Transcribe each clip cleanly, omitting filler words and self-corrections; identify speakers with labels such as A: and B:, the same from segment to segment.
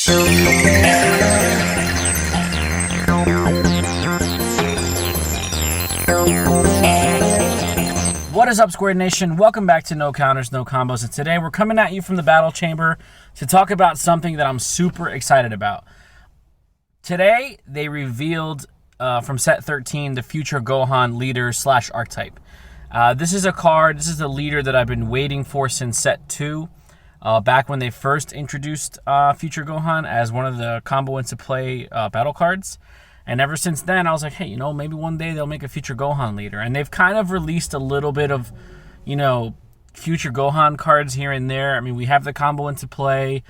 A: What is up, Square Nation? Welcome back to No Counters, No Combos, and today we're coming at you from the Battle Chamber to talk about something that I'm super excited about. Today, they revealed from set 13 the future Gohan leader / archetype. This is a card, this is the leader that I've been waiting for since set 2, back when they first introduced future Gohan as one of the combo into play battle cards. And ever since then, I was like, hey, maybe one day they'll make a future Gohan leader. And they've kind of released a little bit of, future Gohan cards here and there. I mean, we have the combo into play.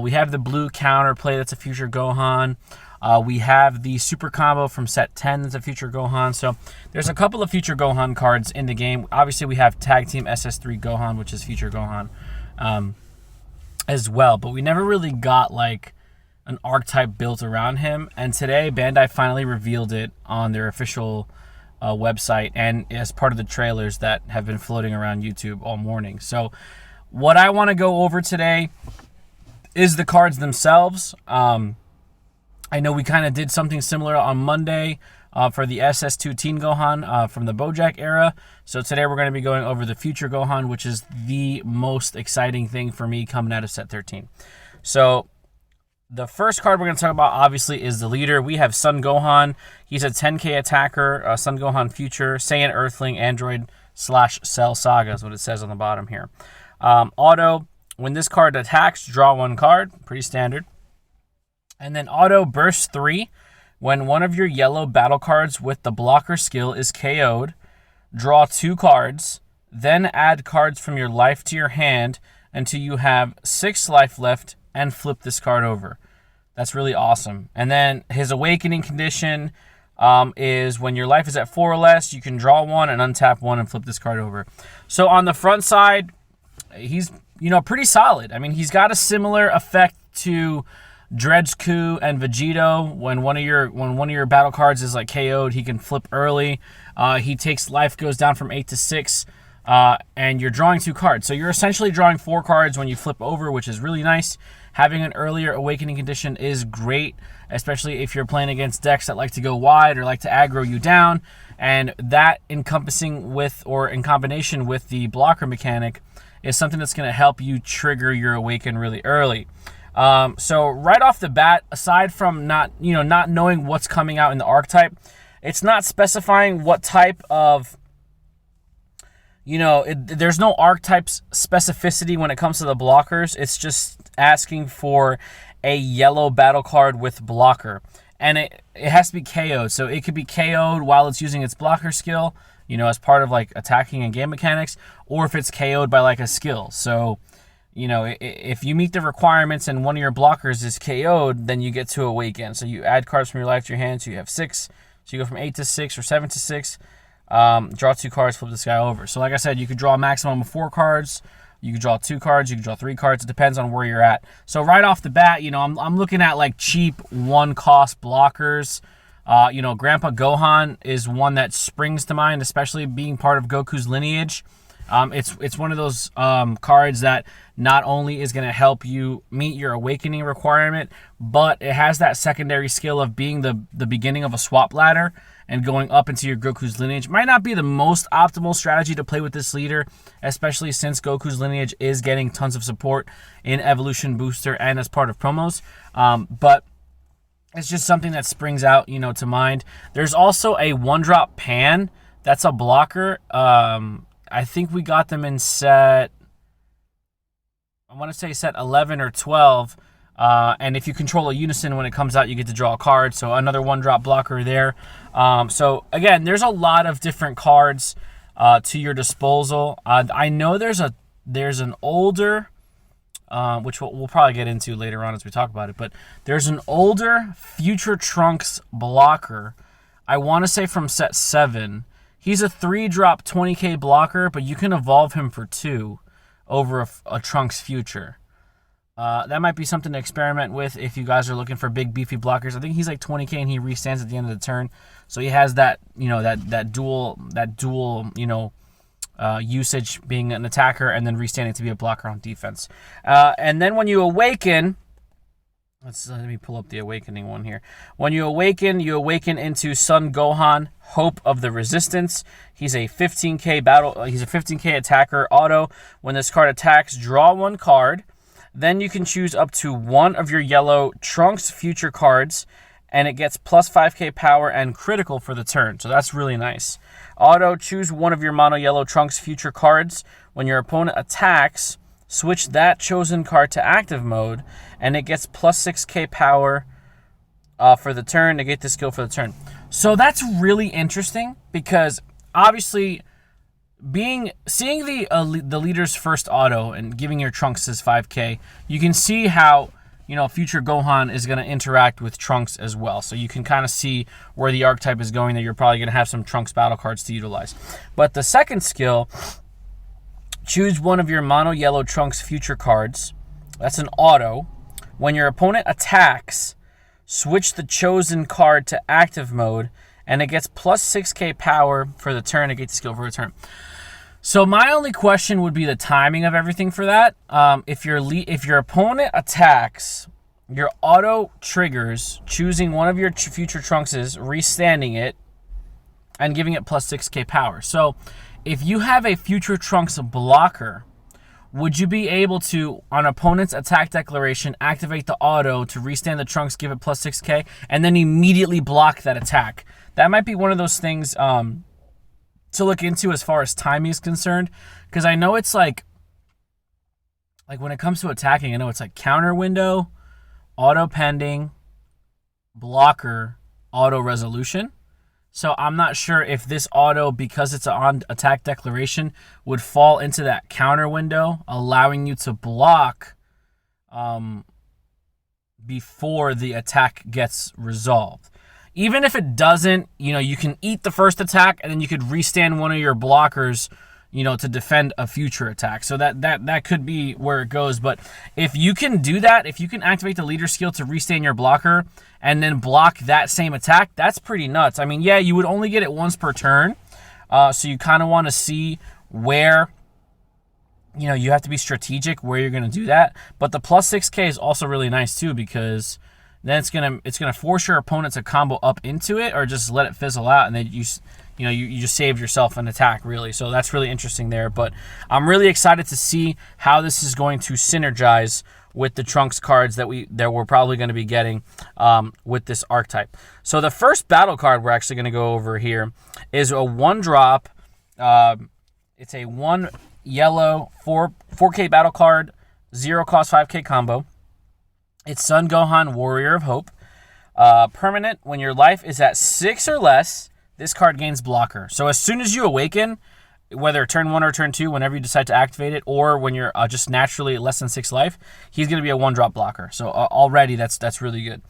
A: We have the blue counter play that's a future Gohan. We have the super combo from set 10 that's a future Gohan. So there's a couple of future Gohan cards in the game. Obviously, we have Tag Team SS3 Gohan, which is future Gohan as well. But we never really got, an archetype built around him, and today Bandai finally revealed it on their official website and as part of the trailers that have been floating around YouTube all morning. So what I want to go over today is the cards themselves. I know we kind of did something similar on Monday for the SS2 Teen Gohan from the Bojack era. So today we're going to be going over the future Gohan, which is the most exciting thing for me coming out of set 13. So the first card we're going to talk about, obviously, is the leader. We have Sun Gohan. He's a 10k attacker, Sun Gohan Future, Saiyan Earthling, Android / Cell Saga is what it says on the bottom here. Auto, when this card attacks, draw one card. Pretty standard. And then Auto Burst 3, when one of your yellow battle cards with the blocker skill is KO'd, draw 2 cards, then add cards from your life to your hand until you have 6 life left, and flip this card over. That's really awesome. And then his awakening condition is when your life is at 4 or less, you can draw 1 and untap 1 and flip this card over. So on the front side, he's pretty solid. I mean, he's got a similar effect to Dredgeku and Vegito. When one of your battle cards is KO'd, he can flip early. He takes life goes down from 8 to 6. And you're drawing 2 cards. So you're essentially drawing 4 cards when you flip over, which is really nice. Having an earlier awakening condition is great, especially if you're playing against decks that like to go wide or like to aggro you down. And that encompassing with or in combination with the blocker mechanic is something that's going to help you trigger your awaken really early. So right off the bat, aside from not knowing what's coming out in the archetype, it's not specifying what type of there's no archetype specificity when it comes to the blockers. It's just asking for a yellow battle card with blocker. And it has to be KO'd. So it could be KO'd while it's using its blocker skill, as part of attacking and game mechanics, or if it's KO'd by a skill. So, if you meet the requirements and one of your blockers is KO'd, then you get to awaken. So you add cards from your life to your hand, so you have 6. So you go from 8 to 6 or 7 to 6. Draw 2 cards, flip this guy over. So like I said, you could draw a maximum of 4 cards. You could draw 2 cards. You could draw 3 cards. It depends on where you're at. So right off the bat, I'm looking at cheap 1-cost blockers. Grandpa Gohan is one that springs to mind, especially being part of Goku's lineage. It's one of those cards that not only is going to help you meet your awakening requirement, but it has that secondary skill of being the beginning of a swap ladder and going up into your Goku's lineage. Might not be the most optimal strategy to play with this leader, especially since Goku's lineage is getting tons of support in Evolution Booster and as part of promos. But it's just something that springs out, to mind. There's also a 1-drop Pan. That's a blocker. I think we got them in set 11 or 12. And if you control a unison when it comes out, you get to draw a card. So another 1-drop blocker there. So again, there's a lot of different cards to your disposal. I know there's an older, which we'll probably get into later on as we talk about it, but there's an older Future Trunks blocker. I want to say from set 7. He's a 3-drop 20k blocker, but you can evolve him for 2 over a Trunks Future. That might be something to experiment with if you guys are looking for big beefy blockers. I think he's 20k and he restands at the end of the turn, so he has that that dual usage, being an attacker and then restanding to be a blocker on defense. And then when you awaken, Let me pull up the awakening one here. When you awaken into Son Gohan, Hope of the Resistance. He's a 15k battle. He's a 15k attacker auto. When this card attacks, draw one card. Then you can choose up to one of your yellow Trunks future cards, and it gets plus 5k power and critical for the turn. So that's really nice. Auto, choose one of your mono yellow Trunks future cards. When your opponent attacks, switch that chosen card to active mode, and it gets plus 6k power for the turn, negate the skill for the turn. So that's really interesting because obviously seeing the leader's first auto and giving your Trunks his 5k, you can see how, you know, future Gohan is going to interact with Trunks as well. So you can kind of see where the archetype is going, that you're probably going to have some Trunks battle cards to utilize. But the second skill, choose one of your mono yellow Trunks future cards. That's an auto. When your opponent attacks, switch the chosen card to active mode, and it gets plus 6k power for the turn, negate the skill for a turn. So my only question would be the timing of everything for that. If your opponent attacks, your auto triggers choosing one of your future Trunkses, restanding it, and giving it plus 6k power. So if you have a future Trunks blocker, would you be able to, on opponent's attack declaration, activate the auto to restand the Trunks, give it plus 6k, and then immediately block that attack? That might be one of those things to look into as far as timing is concerned, because I know it's like when it comes to attacking, I know it's like counter window, auto pending, blocker, auto resolution. So I'm not sure if this auto, because it's on attack declaration, would fall into that counter window, allowing you to block before the attack gets resolved. Even if it doesn't, you know, you can eat the first attack and then you could restand one of your blockers, you know, to defend a future attack. So that could be where it goes. But if you can do that, if you can activate the leader skill to restand your blocker and then block that same attack, that's pretty nuts. I mean, yeah, you would only get it once per turn. So you kind of want to see where, you know, you have to be strategic where you're going to do that. But the plus 6k is also really nice too, because then it's gonna force your opponent to combo up into it or just let it fizzle out, and then you just saved yourself an attack, really. So that's really interesting there. But I'm really excited to see how this is going to synergize with the Trunks cards that we're probably going to be getting with this archetype. So the first battle card we're actually going to go over here is a 1-drop. It's a 1 yellow 4k battle card, 0 cost 5k combo. It's Son Gohan, Warrior of Hope. Permanent, when your life is at 6 or less, this card gains blocker. So as soon as you awaken, whether turn 1 or turn 2, whenever you decide to activate it, or when you're just naturally less than 6 life, he's going to be a 1-drop blocker. So already that's really good.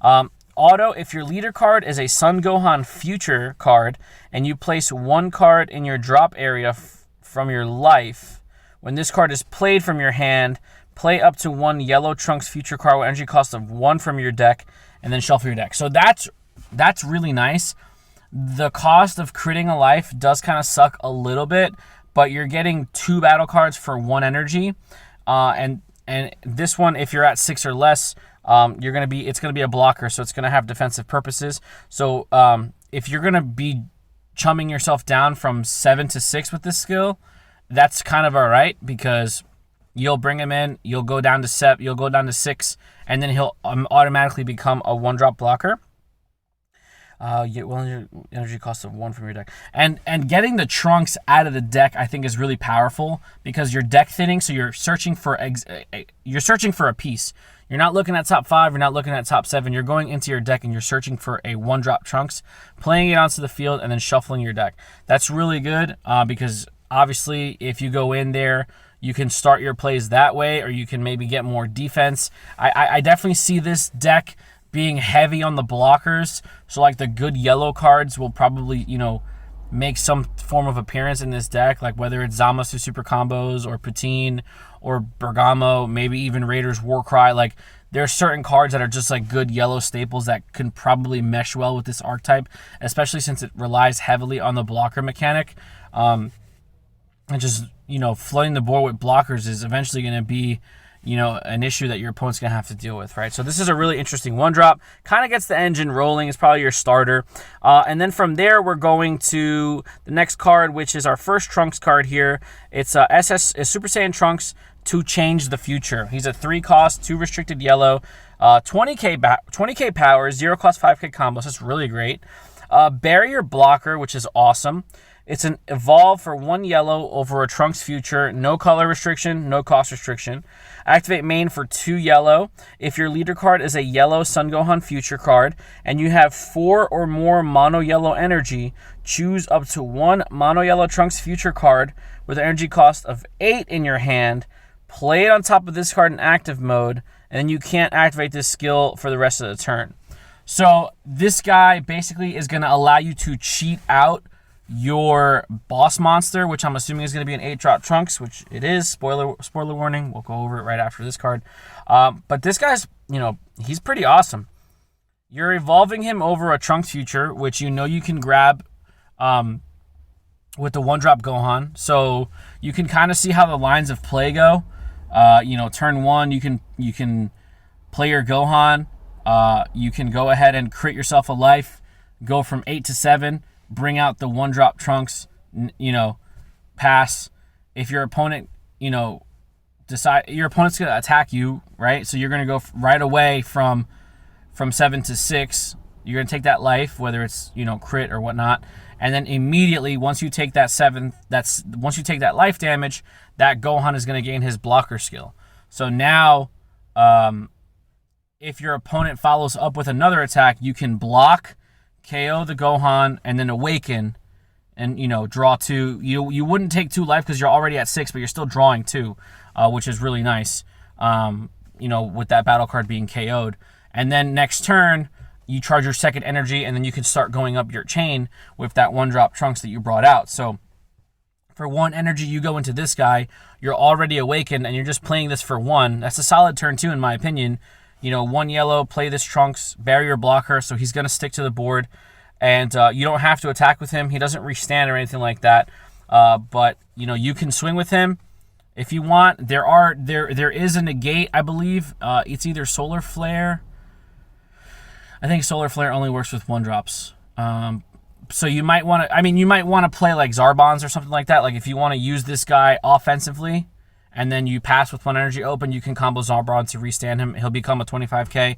A: Auto, if your leader card is a Son Gohan future card, and you place 1 card in your drop area from your life, when this card is played from your hand, play up to 1 yellow Trunks future card with energy cost of 1 from your deck, and then shuffle your deck. So that's really nice. The cost of critting a life does kind of suck a little bit, but you're getting 2 battle cards for 1 energy. And this one, if you're at 6 or less, it's gonna be a blocker, so it's gonna have defensive purposes. So if you're gonna be chumming yourself down from 7 to 6 with this skill, that's kind of all right, because you'll bring him in, you'll go down to 7, you'll go down to 6, and then he'll automatically become a 1-drop blocker. Energy cost of 1 from your deck. And getting the Trunks out of the deck, I think, is really powerful, because you're deck thinning, so you're searching for a piece. You're not looking at top 5, you're not looking at top 7. You're going into your deck and you're searching for a 1-drop Trunks, playing it onto the field, and then shuffling your deck. That's really good, because obviously if you go in there, you can start your plays that way, or you can maybe get more defense. I definitely see this deck being heavy on the blockers. So like the good yellow cards will probably, you know, make some form of appearance in this deck, like whether it's Zamasu Super Combos or Poutine or Bergamo, maybe even Raiders Warcry. Like there are certain cards that are just like good yellow staples that can probably mesh well with this archetype, especially since it relies heavily on the blocker mechanic. And just, you know, flooding the board with blockers is eventually going to be, an issue that your opponent's going to have to deal with, right? So this is a really interesting 1-drop. Kind of gets the engine rolling. It's probably your starter. And then from there, we're going to the next card, which is our first Trunks card here. It's Super Saiyan Trunks to Change the Future. He's a 3-cost, 2 restricted yellow, 20k power, 0-cost 5k combo. So that's really great. Barrier blocker, which is awesome. It's an evolve for 1 yellow over a Trunks Future. No color restriction, no cost restriction. Activate main for 2 yellow. If your leader card is a yellow Sun Gohan Future card and you have 4 or more mono yellow energy, choose up to 1 mono yellow Trunks Future card with an energy cost of 8 in your hand. Play it on top of this card in active mode, and then you can't activate this skill for the rest of the turn. So this guy basically is going to allow you to cheat out your boss monster, which I'm assuming is going to be an 8-drop Trunks, which it is. Spoiler warning. We'll go over it right after this card. But this guy's, he's pretty awesome. You're evolving him over a Trunks Future, which you can grab with the 1-drop Gohan. So you can kind of see how the lines of play go. Turn 1, you can play your Gohan. You can go ahead and crit yourself a life, go from 8 to 7, bring out the 1-drop Trunks, pass. If your opponent, your opponent's going to attack you, right? So you're going to go right away from 7 to 6. You're going to take that life, whether it's, crit or whatnot. And then immediately, once you take that once you take that life damage, that Gohan is going to gain his blocker skill. So now, if your opponent follows up with another attack, you can block, KO the Gohan, and then awaken, and draw 2. You wouldn't take 2 life because you're already at 6, but you're still drawing 2, which is really nice. With that battle card being KO'd, and then next turn you charge your second energy, and then you can start going up your chain with that 1-drop Trunks that you brought out. So for 1 energy, you go into this guy, you're already awakened, and you're just playing this for 1. That's a solid turn 2 in my opinion. 1 yellow, play this Trunks, barrier blocker, so he's going to stick to the board. And you don't have to attack with him. He doesn't restand or anything like that. But, you can swing with him if you want. There is a negate, I believe. It's either Solar Flare. I think Solar Flare only works with 1-drops. So you might want to, play like Zarbons or something like that. Like if you want to use this guy offensively, and then you pass with 1 energy open, you can combo Zarbon to restand him. He'll become a 25k,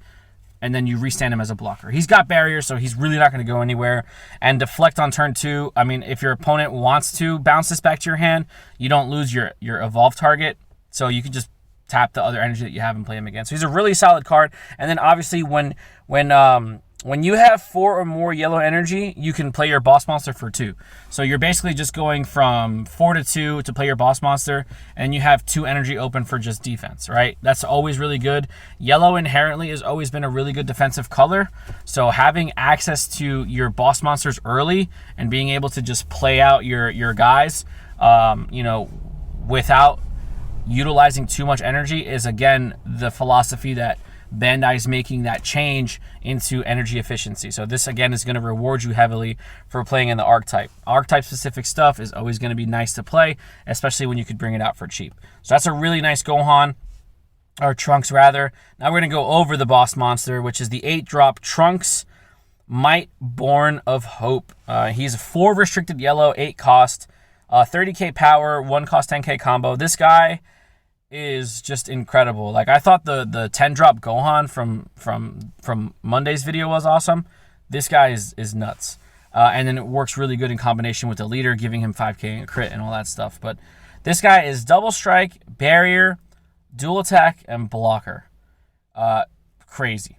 A: and then you restand him as a blocker. He's got barrier, so he's really not going to go anywhere. And deflect on turn 2, if your opponent wants to bounce this back to your hand, you don't lose your evolve target, so you can just tap the other energy that you have and play him again. So he's a really solid card. And then obviously when you have 4 or more yellow energy, you can play your boss monster for 2. So you're basically just going from 4 to 2 to play your boss monster, and you have 2 energy open for just defense, right? That's always really good. Yellow inherently has always been a really good defensive color. So having access to your boss monsters early and being able to just play out your guys, without utilizing too much energy is, again, the philosophy that Bandai's making that change into energy efficiency. So this, again, is going to reward you heavily for playing in the archetype. Archetype-specific stuff is always going to be nice to play, especially when you could bring it out for cheap. So that's a really nice Gohan, or Trunks, rather. Now we're going to go over the boss monster, which is the 8-drop Trunks, Might Born of Hope. He's a 4 restricted yellow, 8 cost, 30k power, 1 cost 10k combo. This guy is just incredible. Like, I thought the 10-drop Gohan from Monday's video was awesome. This guy is nuts. And then it works really good in combination with the leader, giving him 5k and crit and all that stuff. But this guy is double strike, barrier, dual attack, and blocker. Crazy.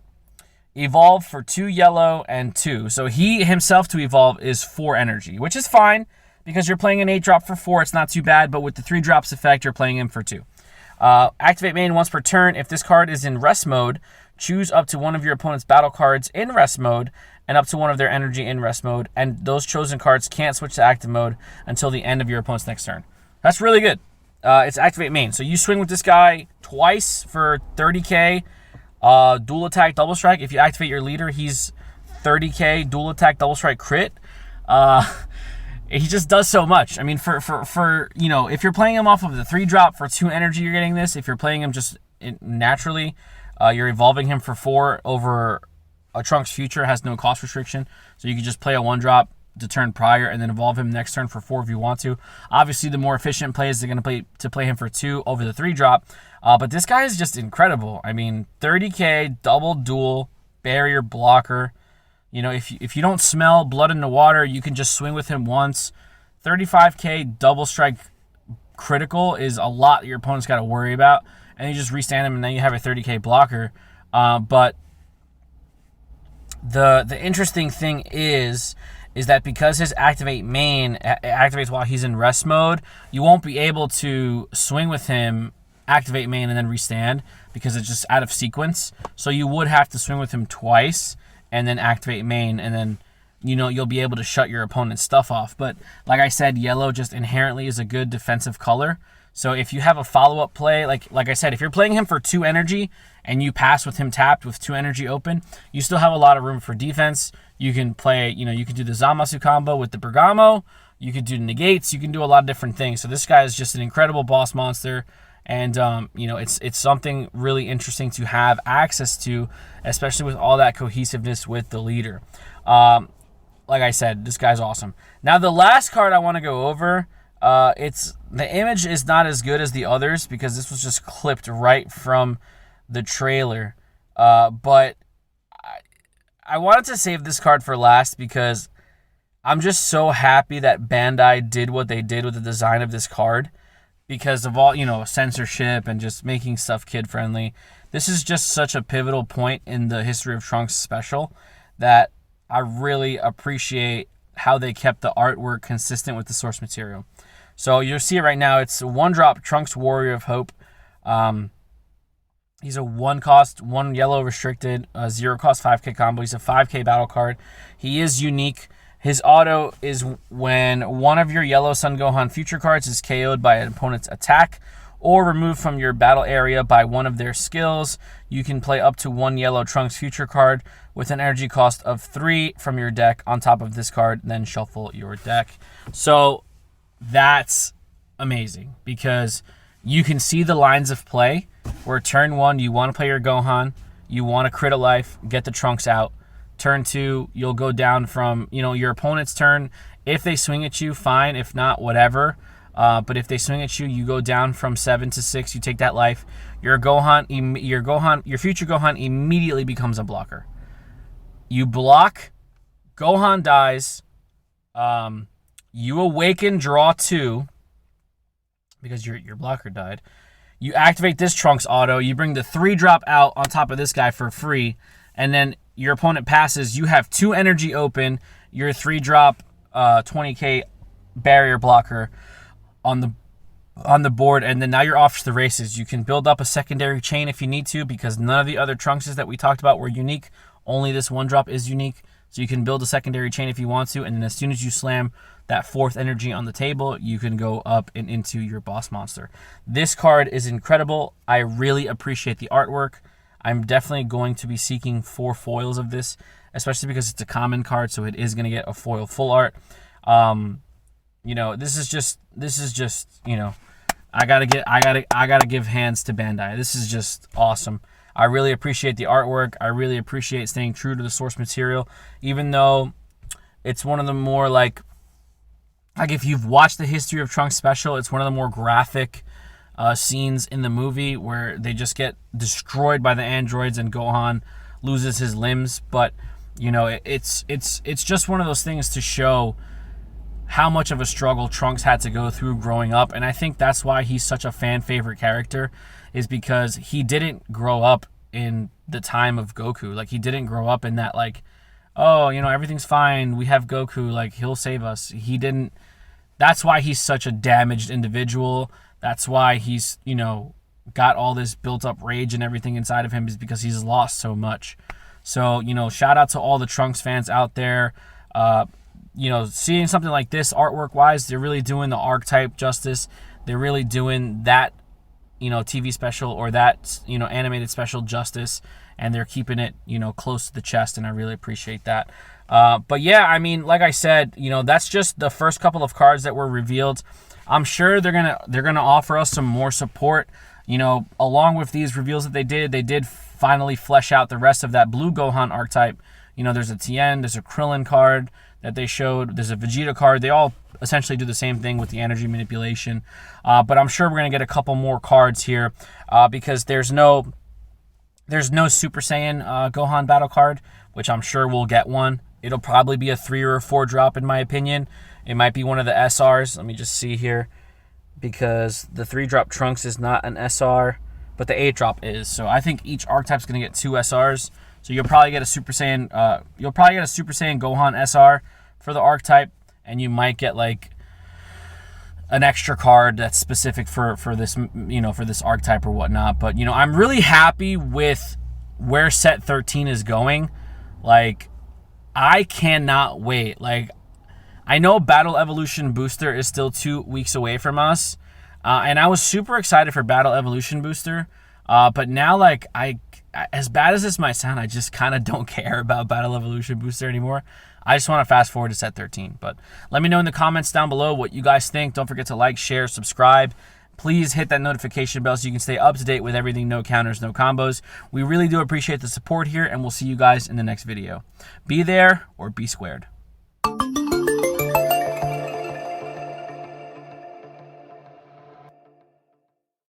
A: Evolve for 2 yellow and 2. So he himself to evolve is 4 energy, which is fine because you're playing an 8-drop for 4. It's not too bad. But with the 3 drops effect, you're playing him for 2. Activate main once per turn. If this card is in rest mode, choose up to one of your opponent's battle cards in rest mode and up to one of their energy in rest mode. And those chosen cards can't switch to active mode until the end of your opponent's next turn. That's really good. It's activate main. So you swing with this guy twice for 30k. Dual attack, double strike. If you activate your leader, he's 30k, dual attack, double strike, crit. He just does so much. I mean, for if you're playing him off of the 3-drop for 2 energy, you're getting this. If you're playing him just naturally. You're evolving him for 4 over a Trunks Future, has no cost restriction. So you can just play a 1-drop to turn prior and then evolve him next turn for 4 if you want to. Obviously, the more efficient plays, they're going to play him for 2 over the 3-drop. But this guy is just incredible. I mean, 30k, double dual, barrier blocker. You know, if you don't smell blood in the water, you can just swing with him once. 35k, double strike critical is a lot your opponent's got to worry about. And you just restand him, and then you have a 30k blocker. But the interesting thing is that because his activate main activates while he's in rest mode, you won't be able to swing with him, activate main, and then restand because it's just out of sequence. So you would have to swing with him twice and then activate main, and then you'll be able to shut your opponent's stuff off. But like I said, yellow just inherently is a good defensive color. So if you have a follow-up play, like I said, if you're playing him for 2 energy and you pass with him tapped with 2 energy open, you still have a lot of room for defense. You can play, you can do the Zamasu combo with the Bergamo. You can do negates. You can do a lot of different things. So this guy is just an incredible boss monster. And, it's something really interesting to have access to, especially with all that cohesiveness with the leader. Like I said, this guy's awesome. Now, the last card I want to go over, the image is not as good as the others because this was just clipped right from the trailer. But I wanted to save this card for last because I'm just so happy that Bandai did what they did with the design of this card because of all, censorship and just making stuff kid-friendly. This is just such a pivotal point in the history of Trunks Special that I really appreciate how they kept the artwork consistent with the source material. So you'll see it right now. It's a 1-drop Trunks Warrior of Hope. He's a 1-cost, 1 yellow restricted, 0-cost 5k combo. He's a 5k battle card. He is unique. His auto is when one of your yellow Son Gohan future cards is KO'd by an opponent's attack or removed from your battle area by one of their skills. You can play up to 1 yellow Trunks future card with an energy cost of 3 from your deck on top of this card, then shuffle your deck. So that's amazing because you can see the lines of play where turn 1, you want to play your Gohan, you want to crit a life, get the Trunks out. Turn 2, you'll go down from, your opponent's turn. If they swing at you, fine. If not, whatever. But if they swing at you, you go down from 7 to 6. You take that life. Your future Gohan immediately becomes a blocker. You block, Gohan dies. You awaken, draw 2 because your blocker died. You activate this Trunks auto. You bring the 3-drop out on top of this guy for free, and then your opponent passes. You have 2 energy open. Your 3-drop 20k barrier blocker on the board, and then now you're off to the races. You can build up a secondary chain if you need to because none of the other Trunkses that we talked about were unique. Only this 1-drop is unique. So you can build a secondary chain if you want to, and then as soon as you slam that 4th energy on the table, you can go up and into your boss monster. This card is incredible. I really appreciate the artwork. I'm definitely going to be seeking 4 foils of this, especially because it's a common card, so it is going to get a foil full art. This is just, I gotta give hands to Bandai. This is just awesome. I really appreciate the artwork. I really appreciate staying true to the source material, even though it's one of the more like if you've watched the history of Trunks Special, it's one of the more graphic scenes in the movie where they just get destroyed by the androids and Gohan loses his limbs. But it's just one of those things to show how much of a struggle Trunks had to go through growing up. And I think that's why he's such a fan favorite character, is because he didn't grow up in the time of Goku. Like, he didn't grow up in that, everything's fine, we have Goku, he'll save us. He didn't. That's why he's such a damaged individual. That's why he's, got all this built up rage and everything inside of him, is because he's lost so much. So, shout out to all the Trunks fans out there. Seeing something like this artwork-wise, they're really doing the archetype justice. They're really doing that, TV special or that, animated special justice, and they're keeping it, close to the chest, and I really appreciate that. But yeah, I mean, like I said, that's just the first couple of cards that were revealed. I'm sure they're gonna offer us some more support. you know, along with these reveals that they did finally flesh out the rest of that blue Gohan archetype. You know, there's a Tien, there's a Krillin card that they showed, there's a Vegeta card. They all essentially do the same thing with the energy manipulation. But I'm sure we're going to get a couple more cards here because there's no Super Saiyan Gohan battle card, which I'm sure we'll get one. It'll probably be a 3 or a 4 drop in my opinion. It might be one of the SRs. Let me just see here, because the 3 drop Trunks is not an SR, but the 8 drop is. So I think each archetype's going to get 2 SRs. So you'll probably get a Super Saiyan Gohan SR for the archetype, and you might get like an extra card that's specific for this, you know, for this archetype or whatnot. But, you know, I'm really happy with where set 13 is going. Like, I cannot wait. Like, I know Battle Evolution Booster is still 2 weeks away from us, and I was super excited for Battle Evolution Booster, but now, like, as bad as this might sound, I just kind of don't care about Battle Evolution Booster anymore. I just want to fast forward to set 13. But let me know in the comments down below what you guys think. Don't forget to like, share, subscribe. Please hit that notification bell so you can stay up to date with everything No Counters, No Combos. We really do appreciate the support here, and we'll see you guys in the next video. Be there or be squared.